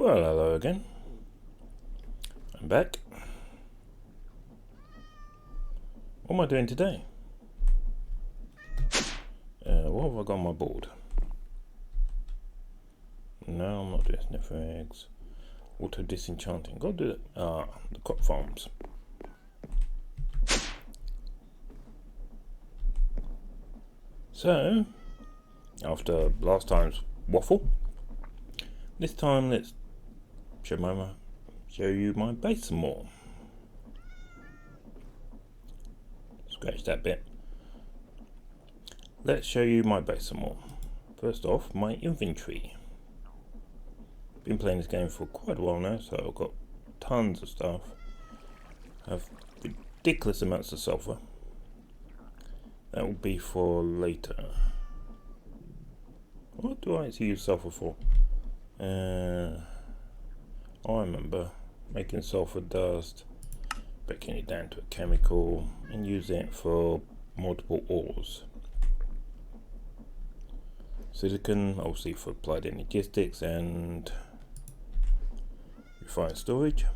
Well, hello again. I'm back. What am I doing today? What have I got on my board? No, I'm not doing sniffer eggs. Auto disenchanting. Got to do it. The crop farms. So, after last time's waffle, this time let's show you my base some more. Scratch that bit. Let's show you my base some more. First off, my inventory. Been playing this game for quite a while now, so I've got tons of stuff. I have ridiculous amounts of sulfur. That will be for later. What do I use sulfur for? I remember making sulfur dust, breaking it down to a chemical, and using it for multiple ores. Silicon, obviously for applied energistics and refined storage,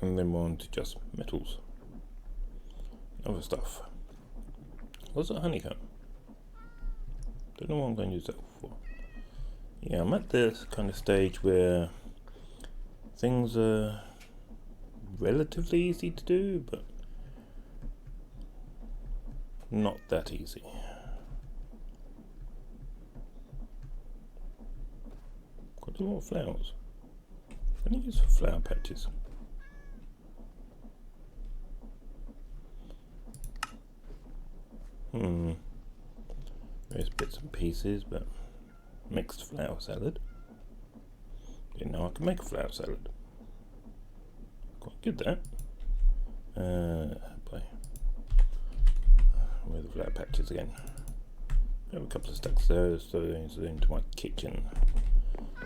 and then on to just metals, other stuff. What's a honeycomb? Don't know what I'm going to use that for. Yeah, I'm at this kind of stage where things are relatively easy to do, but not that easy. Got a lot of flowers. What do you use for flower patches? There's bits and pieces, but mixed flower salad. Didn't know I could make a flower salad. Quite good that. Where are the flower patches again? I have a couple of stacks there, so into my kitchen.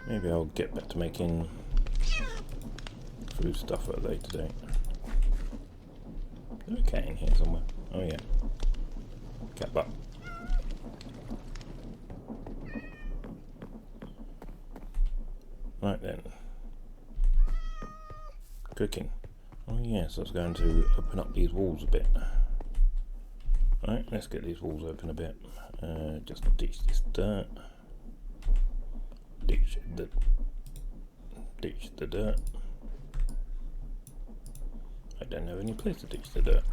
Maybe I'll get back to making food stuff at a later date. Is there a cat in here somewhere? Oh yeah. Cat butt. Right then. Cooking. Oh yes, I was going to open up these walls a bit. Right, let's get these walls open a bit. Just ditch this dirt. Ditch the dirt. I don't have any place to ditch the dirt.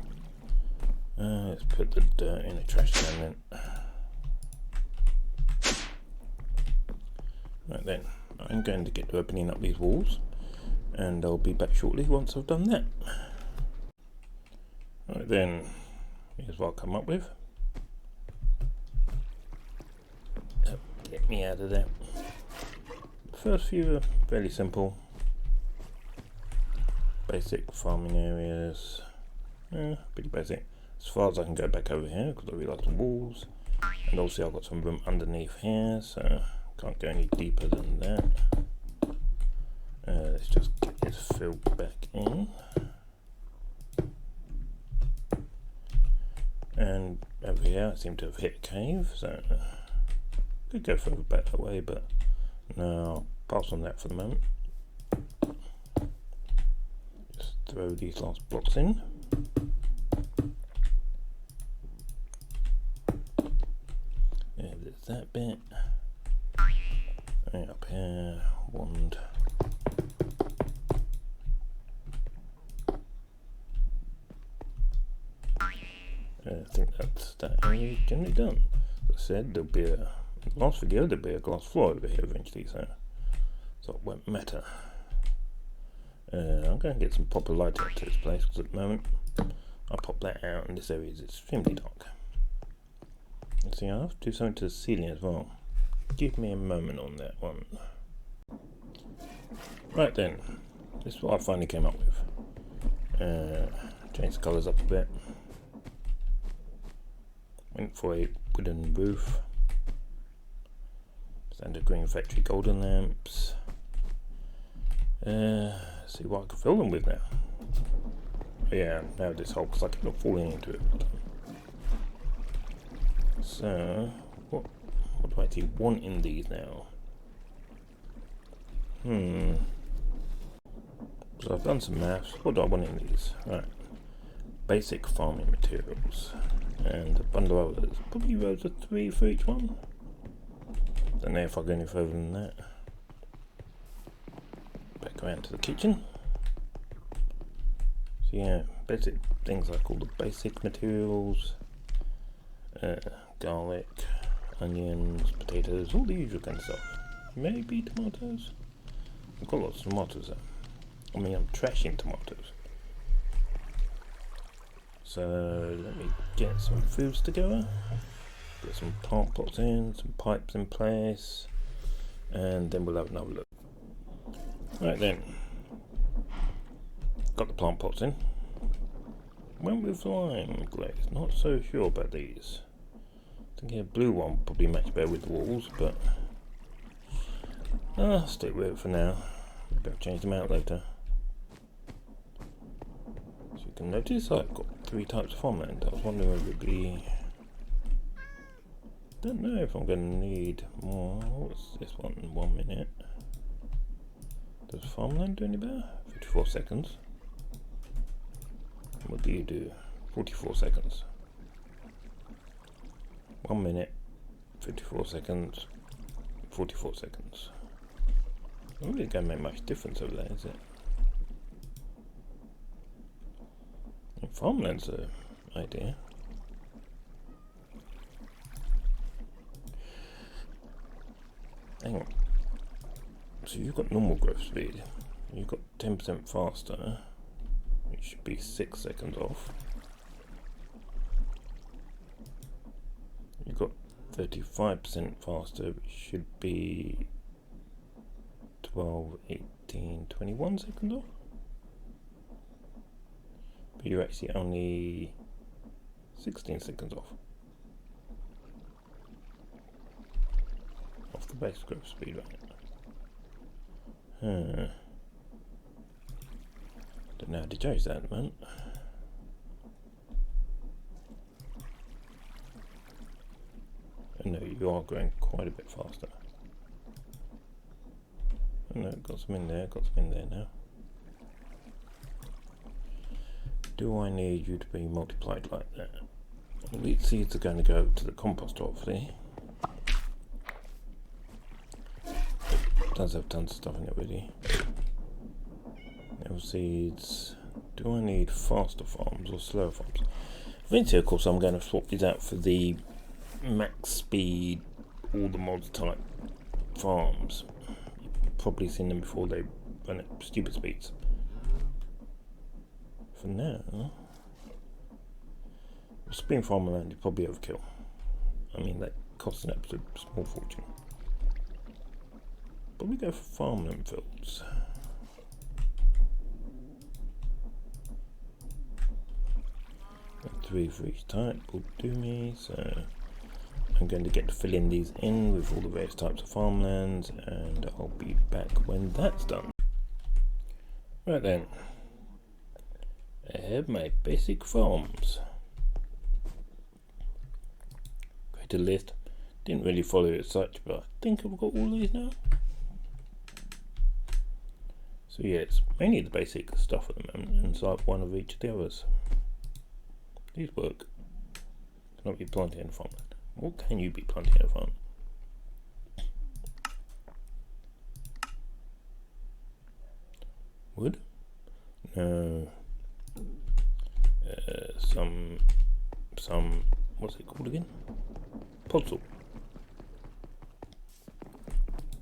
Let's put the dirt in the trash can then. Right then, I'm going to get to opening up these walls, and I'll be back shortly once I've done that. Right then, here's what I'll come up with. Get me out of there. The first few are fairly simple. Basic farming areas. Pretty basic. As far as I can go back over here, because I realised the walls. And also I've got some room underneath here, so can't go any deeper than that. Let's just get this filled back in. And over here I seem to have hit a cave, so could go further back that way, but no, I'll pass on that for the moment. Just throw these last blocks in. Yeah, there's that bit. Right up here, wand. I think that's that area generally done. As I said, there'll be last video there'll be a glass floor over here eventually, so it won't matter. I'm going to get some proper lighting to this place, because at the moment I'll pop that out and this area is extremely dark. Let's see, I'll have to do something to the ceiling as well. Give me a moment on that one. Right then, this is what I finally came up with. Change the colours up a bit. Went for a wooden roof. Standard green factory golden lamps. See what I can fill them with now. Yeah, now this hole, because I keep not falling into it. So, what do I actually want in these now? So I've done some maths. What do I want in these? Right. Basic farming materials. And a bundle of others. Probably rows of 3 for each one. Don't know if I'll go any further than that. Back around to the kitchen. So yeah, basic things like all the basic materials. Garlic, onions, potatoes, all the usual kind of stuff. Maybe tomatoes. I've got lots of tomatoes there. I mean, I'm trashing tomatoes. So let me get some foods together. Get some plant pots in, some pipes in place, and then we'll have another look. Right then, got the plant pots in. Went with lime glaze. Not so sure about these. Thinking a blue one would probably match better with the walls, but I'll stick with it for now. Maybe I'll change them out later. So you can notice I've got 3 types of farmland. I was wondering whether it would be... Don't know if I'm going to need more. What's this one? 1 minute. Does farmland do any better? 54 seconds. What do you do? 44 seconds. 1 minute, 54 seconds, 44 seconds. Not really going to make much difference over there, is it? Farmland's an idea. Hang on. So you've got normal growth speed. You've got 10% faster. It should be 6 seconds off. You've got 35% faster, which should be 12, 18, 21 seconds off. But you're actually only 16 seconds off. Off the base growth speed, right? Don't know how to change that at the moment. No, you are going quite a bit faster. No, got some in there, now. Do I need you to be multiplied like that? Wheat seeds are going to go to the compost, hopefully. It does have tons of stuff in it, really. Apple seeds. Do I need faster farms or slower farms? Eventually, of course, I'm going to swap these out for the max speed, all the mods type farms. You've probably seen them before, they run at stupid speeds. For now, spring farmland is probably overkill. I mean, that costs an absolute small fortune. Probably go for farmland fields. And 3 for each type will do me, so I'm going to get to fill in these in with all the various types of farmlands, and I'll be back when that's done. Right then, I have my basic farms. Create a list. Didn't really follow it as such, but I think I've got all these now. So yeah, it's mainly the basic stuff at the moment, and so I've one of each of the others. These work. Cannot be planted in a farmland. What can you be planting in a farm? Wood? No. Some, what's it called again? Puzzle.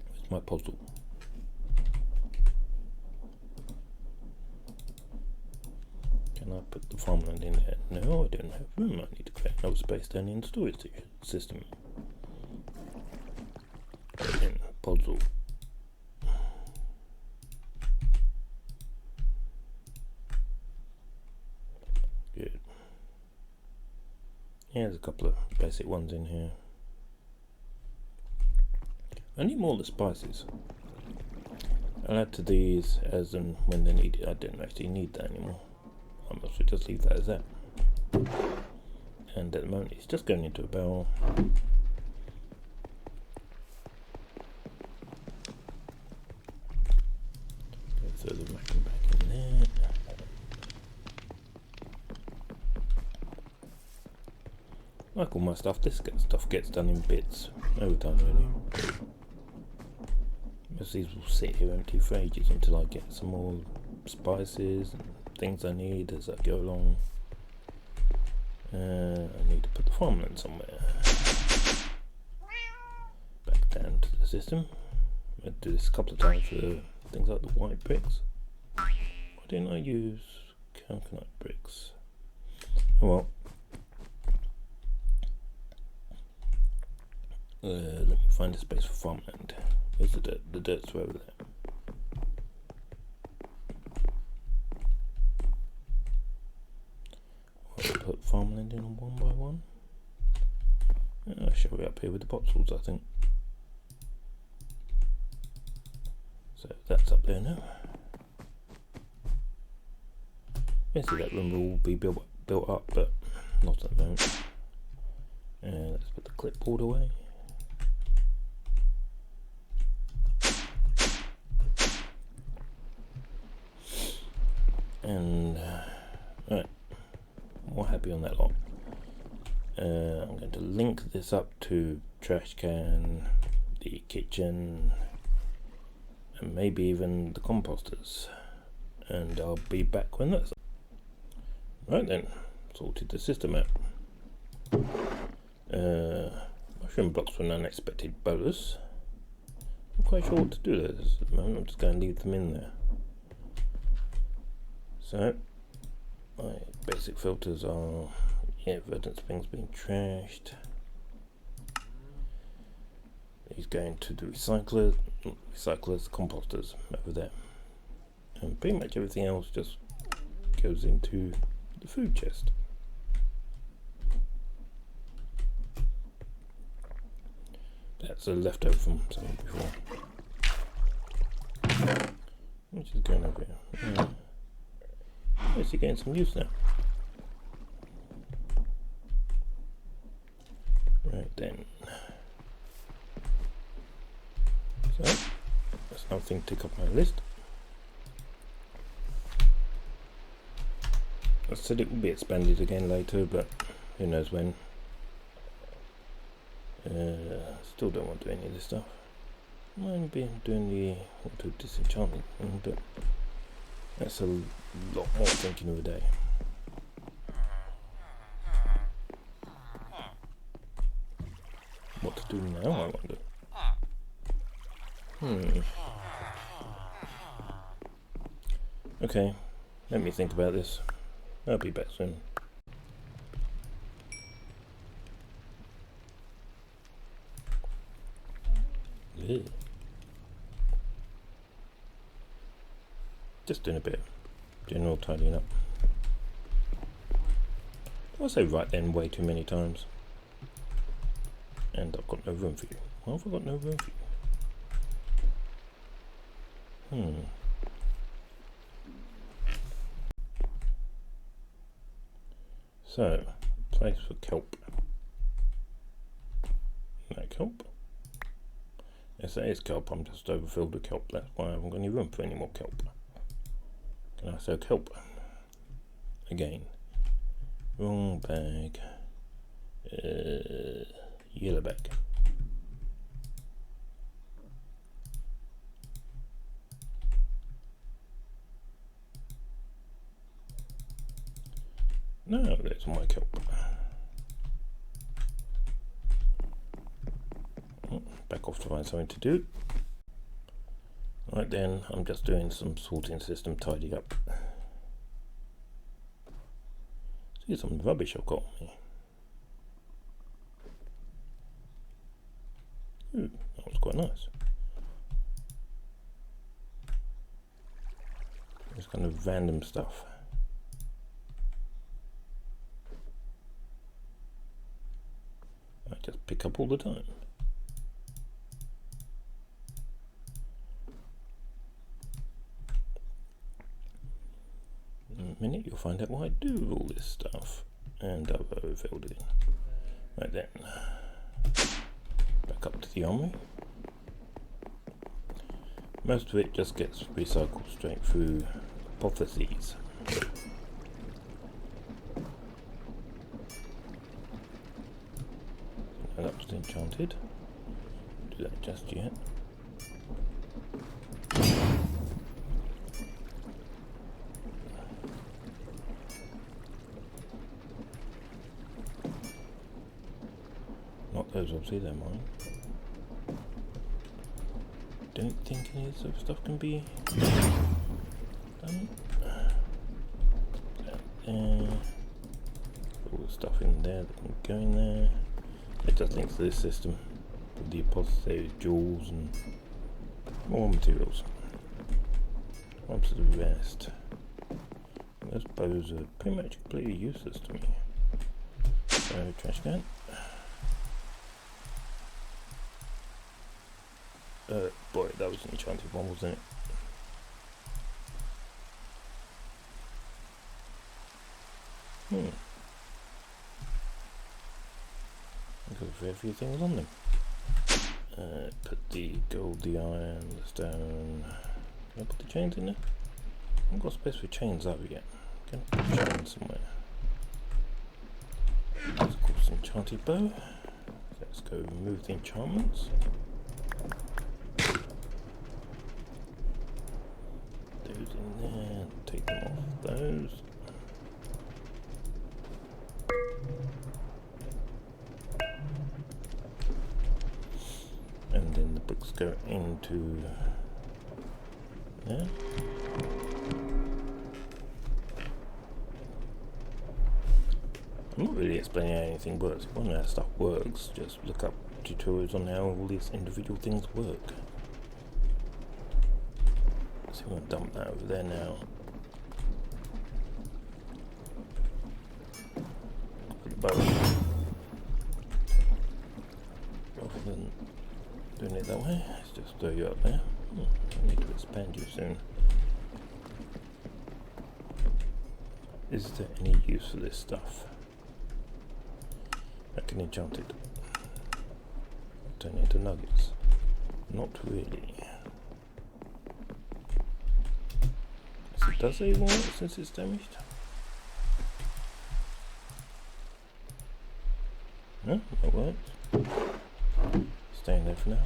Where's my puzzle? Can I put the farmland in there? No, I don't have room. I need to create another space down in the storage system. And puzzle. Good. Yeah, there's a couple of basic ones in here. I need more of the spices. I'll add to these as and when they're needed. I don't actually need that anymore. I must just leave that as that. And at the moment it's just going into a barrel. throw the rack back in there. Like all my stuff, this stuff gets done in bits over time, really. Most of these will sit here empty for ages until I get some more spices and things I need as I go along. I need to put the farmland somewhere. Back down to the system. I do this a couple of times for things like the white bricks. Why didn't I use coconut bricks? Oh well. Let me find a space for farmland. Where's the dirt? The dirt's over there. I'll put farmland in one by one. I shall be up here with the bottles, I think. So that's up there now. Basically that room will be built up, but not at the moment. Let's put the clipboard away. And right, more happy on that lot. I'm going to link this up to trash can, the kitchen, and maybe even the composters. And I'll be back when that's right then. Sorted the system out. Mushroom blocks were an unexpected bonus. Not quite sure what to do there at the moment. I'm just going to leave them in there. So, my basic filters are, verdant springs being trashed. He's going to the recyclers, composters over there. And pretty much everything else just goes into the food chest. That's a leftover from something before. Which is going over here. Yeah. Is he getting some use now? Right then. So, that's another thing to tick off my list. I said it will be expanded again later, but who knows when. Still don't want to do any of this stuff. Mind being doing the auto disenchantment thing, but that's a lot more thinking of a day. What to do now, I wonder. Okay, let me think about this. I'll be back soon. Yeah. Just doing a bit of general tidying up. I say right then way too many times. And I've got no room for you. Why have I got no room for you? So, place for kelp. That kelp? Yes, that is kelp. I'm just overfilled with kelp. That's why I haven't got any room for any more kelp. Can I say kelp? Again. Wrong bag. Yellow bag. No, that's my kelp. Back off to find something to do. Right then, I'm just doing some sorting system tidy up. See some rubbish I've got on me. Ooh, that was quite nice. It's kind of random stuff. I just pick up all the time. In a minute you'll find out why I do all this stuff. And I've overfilled it. Right then. Back up to the armory. Most of it just gets recycled straight through hypotheses. No, that was enchanted. Do that just yet. Not those, obviously, they're mine. Don't think any of this stuff can be done. All the stuff in there that can go in there. It just links to this system with the apothecary jewels and more materials. On to the rest. Those bows are pretty much completely useless to me. So, trash can. Boy, that was an enchanted one, wasn't it? I've got a fair few things on them. Put the gold, the iron, the stone. Can I put the chains in there? I haven't got space for chains over yet. I'm going to put the chains somewhere. That's of course enchanted bow. Let's go remove the enchantments. Those in there, take them off those. And then the books go into there. I'm not really explaining how anything works. If you want to know how stuff works, just look up tutorials on how all these individual things work. So I'm going to dump that over there now. Put the bow rather than doing it that way. Let's just throw you up there. I need to expand you soon. Is there any use for this stuff? I can enchant it. Turn it into nuggets. Not really. So does it even work since it's damaged? No, that works. Staying there for now.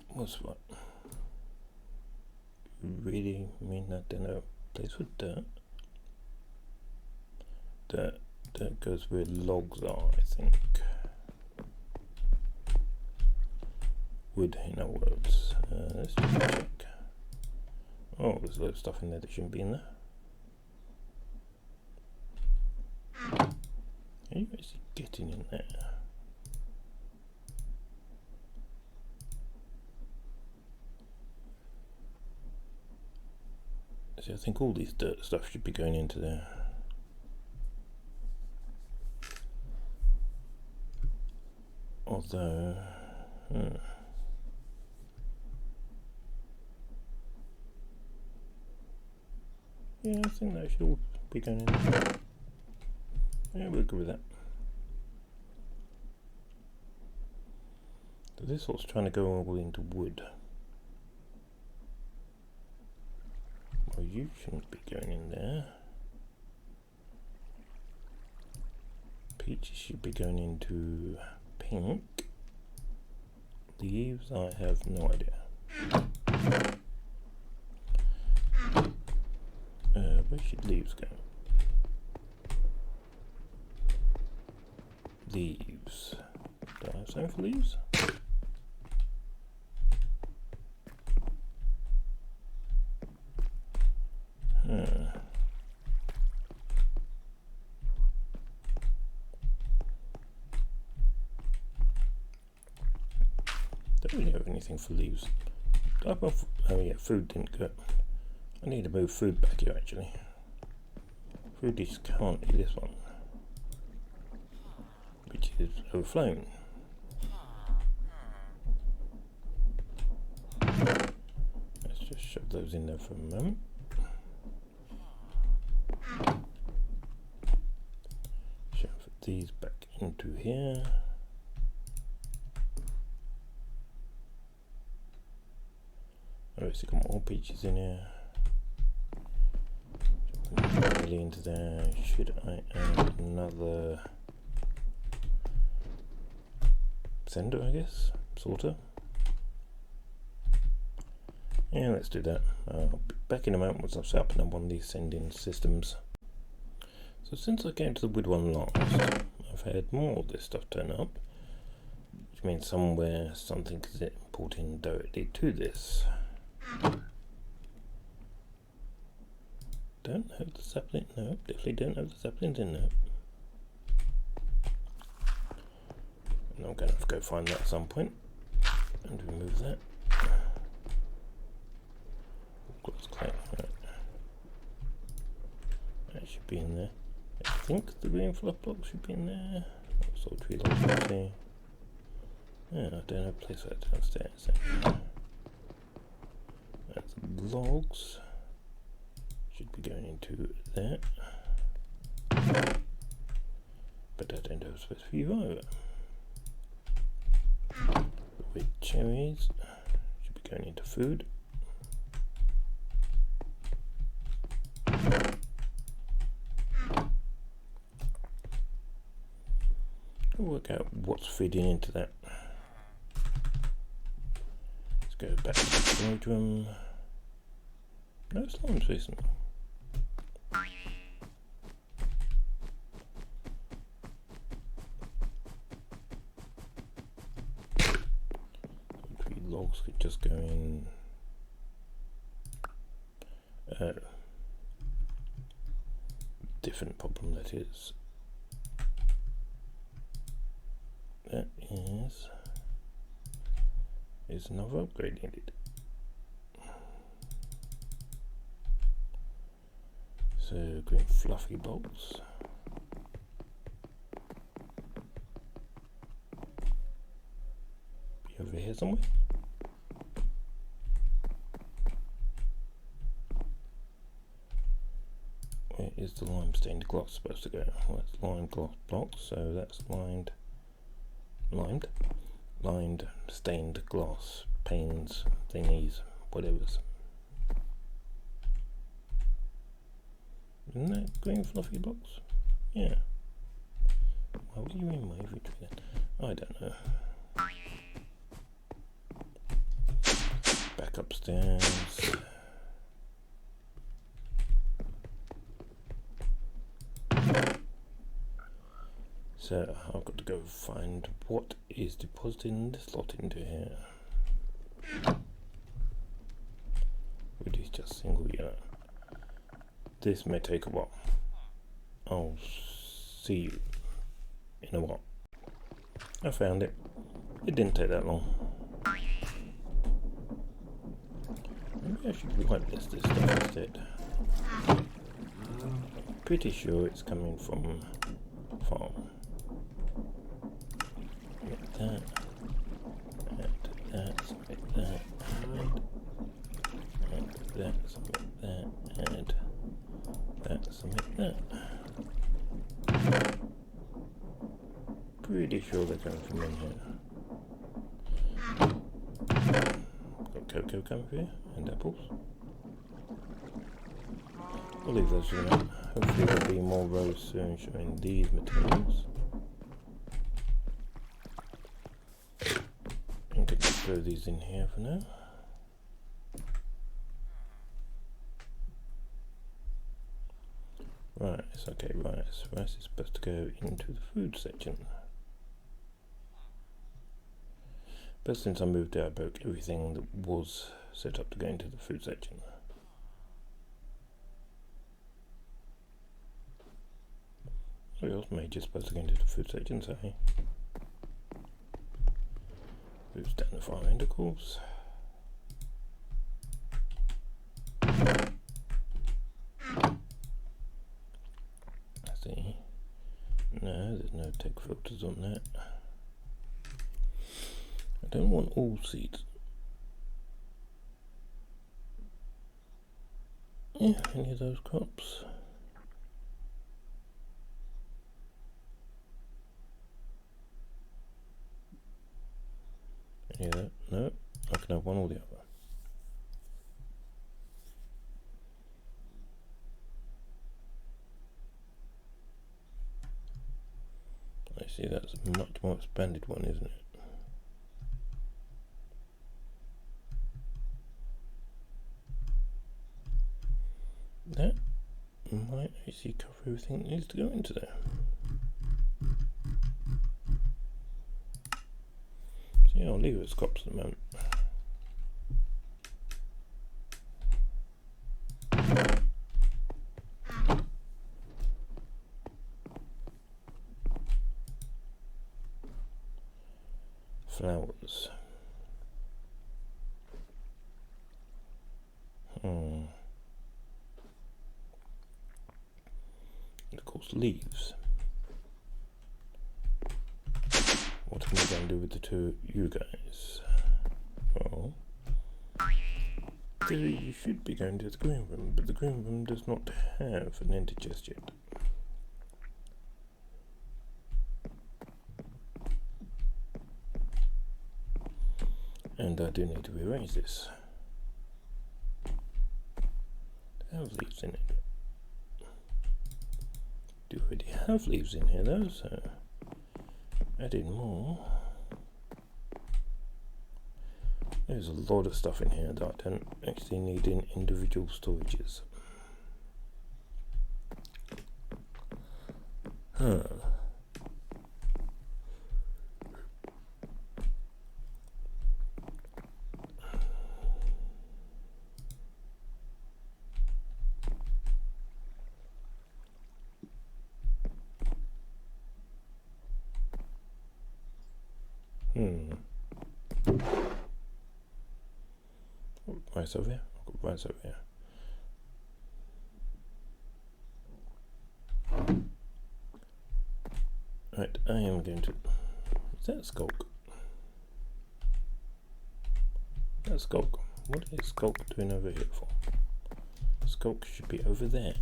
What's what? You really mean that there's no place for dirt? Dirt goes where logs are, I think. Wood, in other words. Let's just check. Oh, there's a load of stuff in there that shouldn't be in there. Are you actually getting in there? See, I think all these dirt stuff should be going into there. Although, yeah, I think that should all be going in there. Yeah, we'll go with that. So this one's trying to go all into wood. Well, you shouldn't be going in there. Peaches should be going into pink. Leaves, I have no idea. Where should leaves go? Leaves. Do I have something for leaves? Don't really have anything for leaves. Oh yeah, food didn't go. I need to move food back here actually. Food is currently this one, which is overflowing. Let's just shove those in there for a moment. Shove these back into here. Obviously got more peaches in here. Really into there. Should I add another sender, I guess? Sorter? Yeah, let's do that. I'll be back in a moment once I've set up one of these sending systems. So since I came to the wood one last, I've had more of this stuff turn up, which means somewhere something is importing directly to this. Don't have the sapling, no, definitely don't have the saplings in there. And I'm going to have to go find that at some point and remove that. Glass clay, right. That should be in there. I think the green fluff block should be in there. Sort of tree logs, see. Yeah, I don't have a place for that downstairs. That's logs. Should be going into that. But I don't have space for you either. Red cherries should be going into food. I'll work out what's feeding into that. Let's go back to the storage room. No slime's recent. Tree logs could just go in. Different problem that is. That is another upgrade needed. So green fluffy bolts. Be over here somewhere. Where is the lime stained glass supposed to go? Well, that's lined glass blocks, so that's lined stained glass panes, thingies, whatever's. Isn't that green fluffy blocks? Yeah. Why would you in my inventory then? I don't know. Back upstairs. So I've got to go find what is depositing this lot into here. Which is just single yellow. This may take a while. I'll see you in a while. I found it. It didn't take that long. Maybe I should whitelist this stuff instead. Pretty sure it's coming from farm. That, submit that, add that, submit that, add that, submit that. Pretty sure they're coming from in here. Got cocoa coming here, and apples. I'll leave those for a minute. Hopefully there'll be more rows soon showing these materials. I'm going to throw these in here for now. Rice, okay, rice. Rice is supposed to go into the food section. But since I moved out, I broke everything that was set up to go into the food section. What else may just supposed to go into the food section, so hey. Moves down the far end, of course. See. No, there's no tech filters on that. I don't want all seeds. Yeah, any of those crops. Either. No, I can have one or the other. I see, that's a much more expanded one, isn't it? That might actually cover everything that needs to go into there. So yeah, I'll leave it as crops at the moment. Flowers. And of course, leaves. What am I going to do with the two of you guys? Well, you should be going to the green room, but the green room does not have an enter chest yet. And I do need to rearrange this. They have leaves in it. Do already have leaves in here though, so add in more. There's a lot of stuff in here that I don't actually need in individual storages. Rice over here. I've got rice over here. Right, I am going to. Is that Skulk? That's Skulk. What is Skulk doing over here for? Skulk should be over there.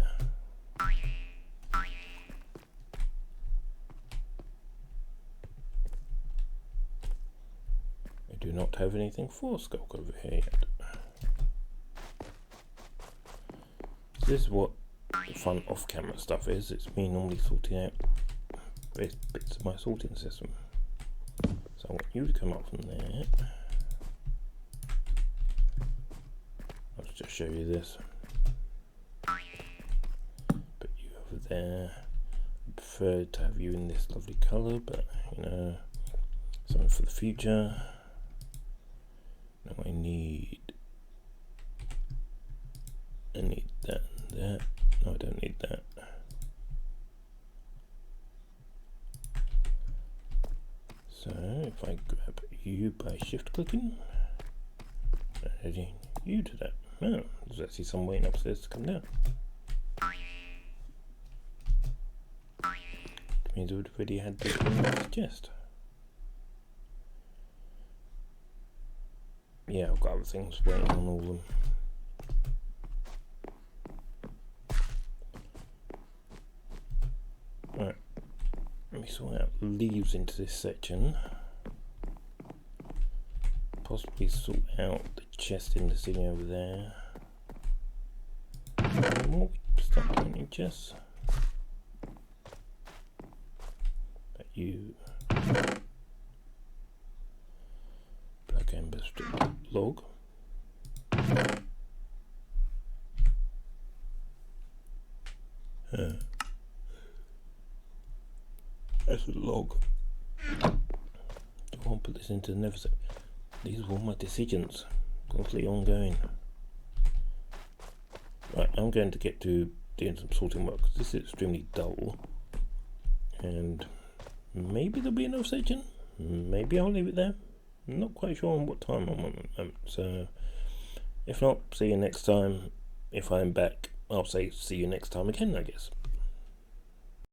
I do not have anything for Skulk over here yet. This is what the fun off-camera stuff is. It's me normally sorting out various bits of my sorting system. So I want you to come up from there. I'll just show you this. Put you over there. I prefer to have you in this lovely colour, but you know, something for the future. Now I need that and that. No, I don't need that. So if I grab you by shift clicking, adding you to that. Oh, there's actually some waiting upstairs to come down. It means we've already had this in the chest. Yeah, I've got other things waiting on all of them. Right, let me sort out leaves into this section. Possibly sort out the chest in the ceiling over there. More stuff in chests. But you black amber strip log. That's a log. I'll put this into the never. These are all my decisions, constantly ongoing. Right, I'm going to get to doing some sorting work because this is extremely dull. And maybe there'll be another section. Maybe I'll leave it there. I'm not quite sure on what time I'm on. So if not, see you next time. If I'm back, I'll say see you next time again, I guess.